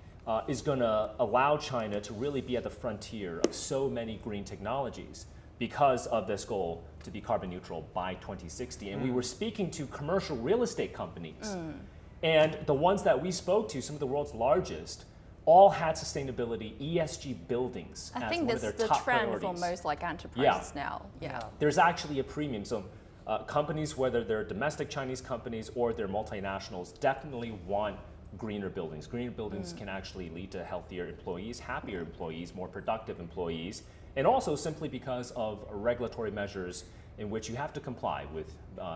is going to allow China to really be at the frontier of so many green technologies because of this goal to be carbon neutral by 2060. And we were speaking to commercial real estate companies. And the ones that we spoke to, some of the world's largest, all had sustainability, ESG buildings as one of their top priorities. I think this is the trend for most like enterprises now. There's actually a premium. So companies, whether they're domestic Chinese companies or they're multinationals, definitely want greener buildings. Greener buildings can actually lead to healthier employees, happier employees, more productive employees, and also simply because of regulatory measures in which you have to comply with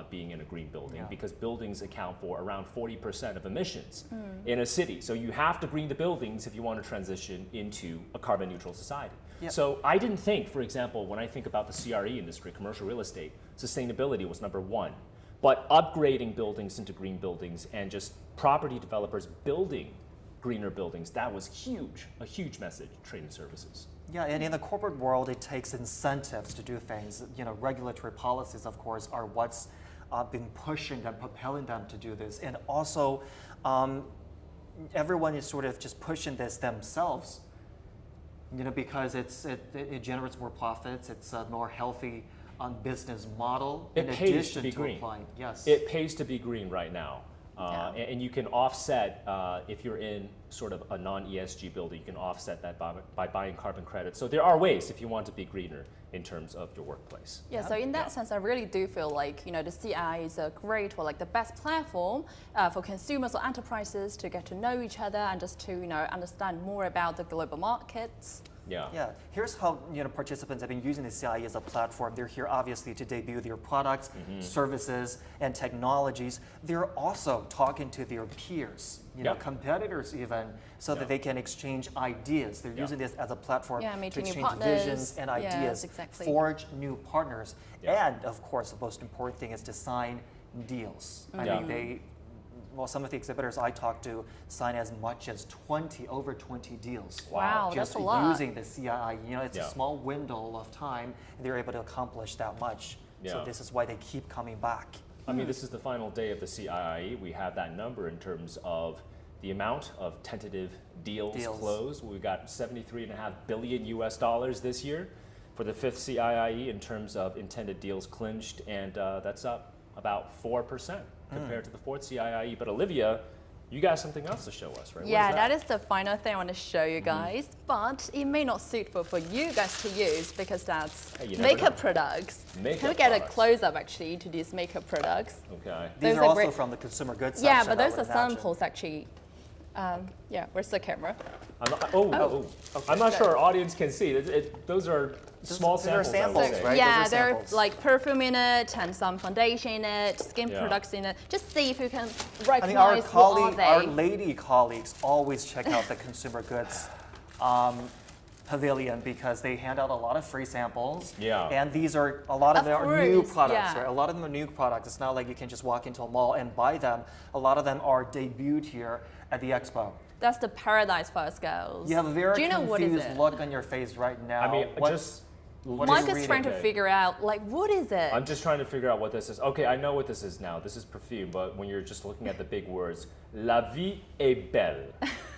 being in a green building because buildings account for around 40% of emissions in a city. So you have to green the buildings if you want to transition into a carbon neutral society. So I didn't think, for example, when I think about the CRE industry, commercial real estate, sustainability was number one. But upgrading buildings into green buildings and just property developers building greener buildings, that was huge, a huge message, trade and services. Yeah, and in the corporate world, it takes incentives to do things. Regulatory policies, of course, are what's been pushing them, propelling them to do this. And also, everyone is sort of just pushing this themselves, because it generates more profits. It's a more healthy business model. It pays to be green. Applying. Yes. It pays to be green right now. And you can offset, if you're in sort of a non-ESG building, you can offset that by buying carbon credits. So there are ways if you want to be greener in terms of your workplace. So in that sense, I really do feel like, the CII is a great or like the best platform for consumers or enterprises to get to know each other and just to, understand more about the global markets. Yeah. Here's how participants have been using the CII as a platform. They're here obviously to debut their products, services, and technologies. They're also talking to their peers, competitors even, so that they can exchange ideas. They're using this as a platform to exchange visions and ideas, forge new partners, and of course, the most important thing is to sign deals. I mean, some of the exhibitors I talked to sign as much as over 20 deals. Wow, just that's a lot. Using the CII, it's a small window of time, and they're able to accomplish that much. So this is why they keep coming back. I mean, this is the final day of the CII. We have that number in terms of the amount of tentative deals closed. We got $73.5 billion US this year. for the 5th CIIE in terms of intended deals clinched, and that's up about 4% compared to the 4th CIIE. But Olivia, you got something else to show us, right? Yeah, that is the final thing I want to show you guys, but it may not suit for you guys to use because that's makeup products. Can we get a close-up actually to these makeup products? Okay. These are also from the consumer goods section. Yeah, but those are samples actually. Yeah, where's the camera? I'm not sure our audience can see. Those are small samples. Right? Yeah, they're like perfume in it and some foundation in it, skin products in it. Just see if you can recognize our lady colleagues always check out the consumer goods pavilion because they hand out a lot of free samples. Yeah. And these are a lot of them are new products, right? A lot of them are new products. It's not like you can just walk into a mall and buy them. A lot of them are debuted here at the expo. That's the paradise for us girls. You have a very confused look on your face right now. I mean, Mike is trying to figure out, like, what is it? I'm just trying to figure out what this is. Okay, I know what this is now. This is perfume, but when you're just looking at the big words, la vie est belle,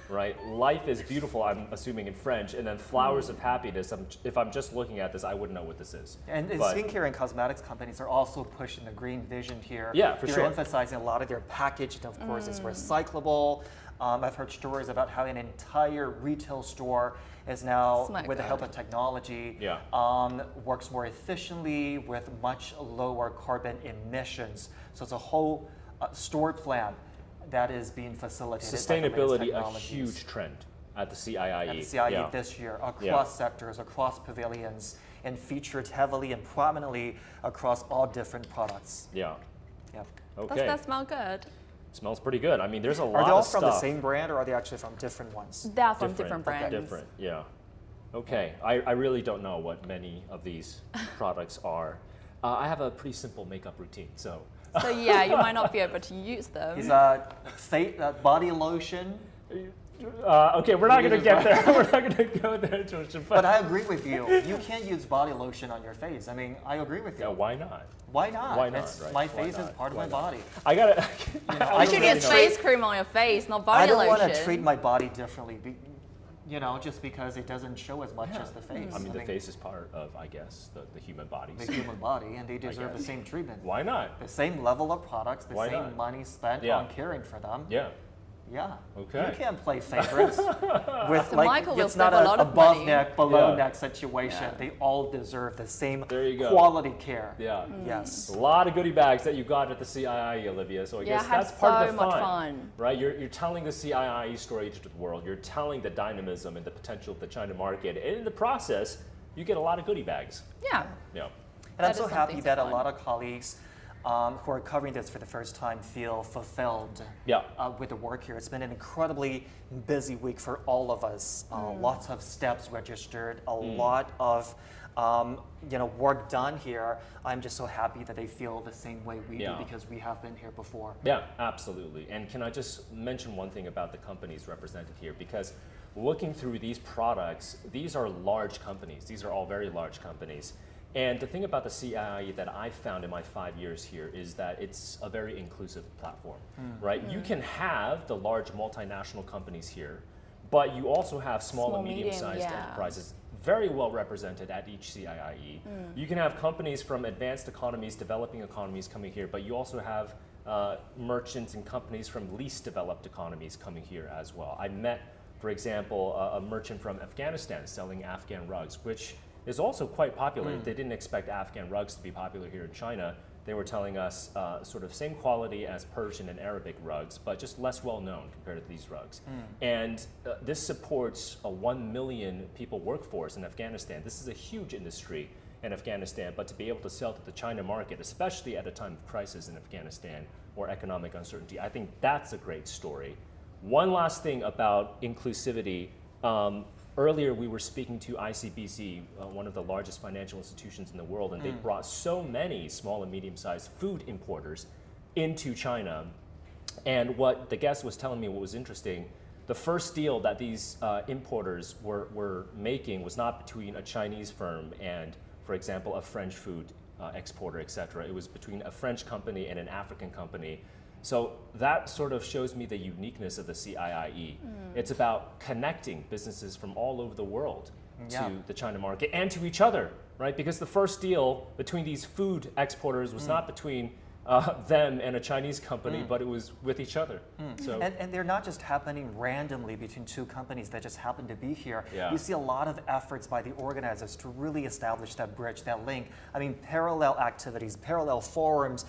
right? Life is beautiful, I'm assuming in French, and then flowers of happiness. If I'm just looking at this, I wouldn't know what this is. And skincare and cosmetics companies are also pushing the green vision here. Yeah, for sure. They're emphasizing a lot of their packaging, of course, is recyclable. I've heard stories about how an entire retail store is now, with the help of technology, works more efficiently with much lower carbon emissions. So it's a whole store plan that is being facilitated. Sustainability, a huge trend at the CIIE. At the CIIE this year, across sectors, across pavilions, and featured heavily and prominently across all different products. Yeah. Yeah. Okay. Does that smell good? Smells pretty good. I mean, there's a lot of stuff. Are they all from the same brand, or are they actually from different ones? They're from different brands. Different, yeah. Okay, I really don't know what many of these products are. I have a pretty simple makeup routine, so. So yeah, you might not be able to use them. Is body lotion? Okay, we're not going to get there. We're not going to go there, Georgia. But I agree with you. You can't use body lotion on your face. I mean, I agree with you. Yeah, why not? Why not? Why not? Right? My face is part of my body. I gotta. You should use face cream on your face, not body lotion. I don't want to treat my body differently, just because it doesn't show as much as the face. I mean, the face is part of, I guess, the human body. The human body, and they deserve the same treatment. Why not? The same level of products, the same money spent on caring for them. Yeah. Yeah. Okay. You can't play favorites with so Michael it's not an above neck, below neck situation. Yeah. They all deserve the same quality care. Yeah. Yes. A lot of goodie bags that you got at the CIIE, Olivia. So I guess that's part of the fun. Right? You're telling the CIIE story to the world. You're telling the dynamism and the potential of the China market. And in the process, you get a lot of goodie bags. Yeah. Yeah. And I'm so happy that a lot of colleagues who are covering this for the first time feel fulfilled with the work here. It's been an incredibly busy week for all of us. Lots of steps registered, a lot of work done here. I'm just so happy that they feel the same way we do because we have been here before. Yeah, absolutely. And can I just mention one thing about the companies represented here? Because looking through these products, these are large companies. These are all very large companies. And the thing about the CIIE that I've found in my 5 years here is that it's a very inclusive platform, right? You can have the large multinational companies here, but you also have small and medium-sized enterprises very well represented at each CIIE. You can have companies from advanced economies, developing economies coming here, but you also have merchants and companies from least developed economies coming here as well. I met, for example, a merchant from Afghanistan selling Afghan rugs, which is also quite popular. They didn't expect Afghan rugs to be popular here in China. They were telling us sort of same quality as Persian and Arabic rugs, but just less well known compared to these rugs. And this supports a 1 million people workforce in Afghanistan. This is a huge industry in Afghanistan, but to be able to sell to the China market, especially at a time of crisis in Afghanistan or economic uncertainty, I think that's a great story. One last thing about inclusivity. Earlier, we were speaking to ICBC, one of the largest financial institutions in the world, and they brought so many small and medium-sized food importers into China. And what the guest was telling me, what was interesting, the first deal that these importers were making was not between a Chinese firm and, for example, a French food exporter, et cetera. It was between a French company and an African company. So that sort of shows me the uniqueness of the CIIE. It's about connecting businesses from all over the world to the China market and to each other, right? Because the first deal between these food exporters was not between them and a Chinese company, but it was with each other. So, and they're not just happening randomly between two companies that just happen to be here. Yeah. You see a lot of efforts by the organizers to really establish that bridge, that link. I mean, parallel activities, parallel forums,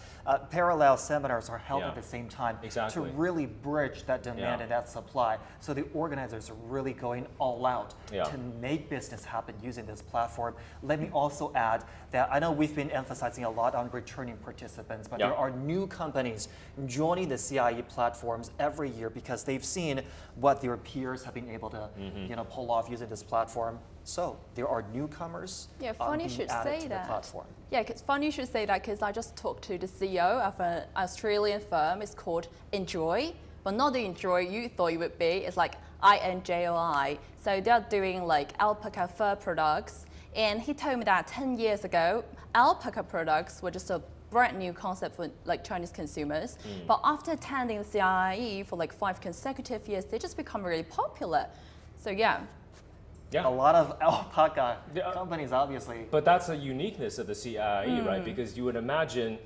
parallel seminars are held at the same time to really bridge that demand and that supply. So the organizers are really going all out to make business happen using this platform. Let me also add that I know we've been emphasizing a lot on returning participants, but there are new companies joining the CIE platforms every year because they've seen what their peers have been able to pull off using this platform. So there are newcomers funny you should say to that. the platform. Yeah, it's funny you should say that because I just talked to the CEO of an Australian firm. It's called Enjoy, but not the Enjoy you thought it would be. It's like INJOI. So they're doing like alpaca fur products. And he told me that 10 years ago, alpaca products were just a brand new concept for like Chinese consumers. But after attending the CIE for like 5 consecutive years, they just become really popular. So yeah. A lot of alpaca companies, obviously. But that's a uniqueness of the CIE, right? Because you would imagine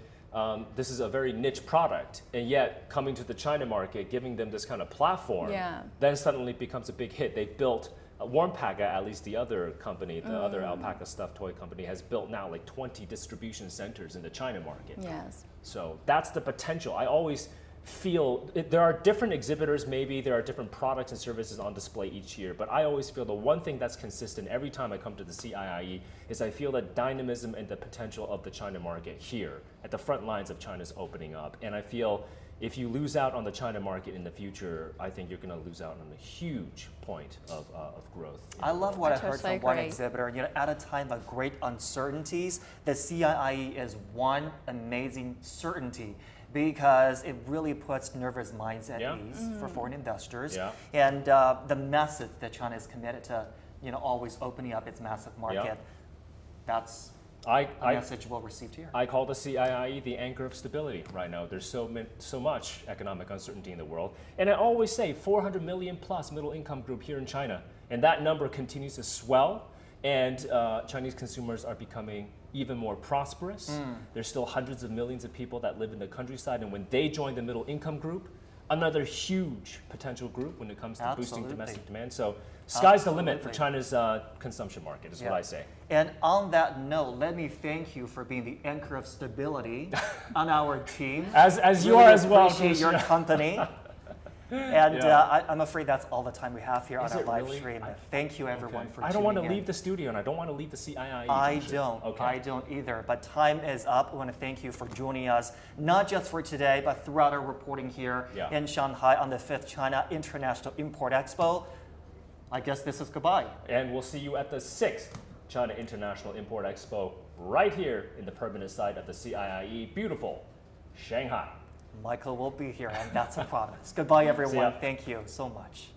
this is a very niche product, and yet coming to the China market, giving them this kind of platform, then suddenly becomes a big hit. They built Warmpaca, at least the other company, the other alpaca stuffed toy company, has built now like 20 distribution centers in the China market. Yes. So that's the potential. I always feel there are different exhibitors, maybe there are different products and services on display each year, but I always feel the one thing that's consistent every time I come to the CIIE is I feel the dynamism and the potential of the China market here at the front lines of China's opening up. And I feel if you lose out on the China market in the future, I think you're going to lose out on a huge point of growth. I love what I heard from one exhibitor. At a time of great uncertainties, the CIIE is one amazing certainty, because it really puts nervous minds at ease for foreign investors. And the message that China is committed to, always opening up its massive market, that's a message well received here. I call the CIIE the anchor of stability right now. There's so much economic uncertainty in the world. And I always say 400 million plus middle income group here in China. And that number continues to swell. And Chinese consumers are becoming even more prosperous. There's still hundreds of millions of people that live in the countryside, and when they join the middle income group, another huge potential group when it comes to boosting domestic demand. So sky's the limit for China's consumption market, is what I say. And on that note, let me thank you for being the anchor of stability on our team. As you are as well. Appreciate your company. And I'm afraid that's all the time we have here on our live stream. Thank you, everyone, for tuning in. I don't want to leave the studio, and I don't want to leave the CIIE. I don't either. But time is up. I want to thank you for joining us, not just for today, but throughout our reporting here in Shanghai on the 5th China International Import Expo. I guess this is goodbye. And we'll see you at the 6th China International Import Expo right here in the permanent site of the CIIE, beautiful Shanghai. Michael will be here, and that's a promise. Goodbye, everyone. Thank you so much.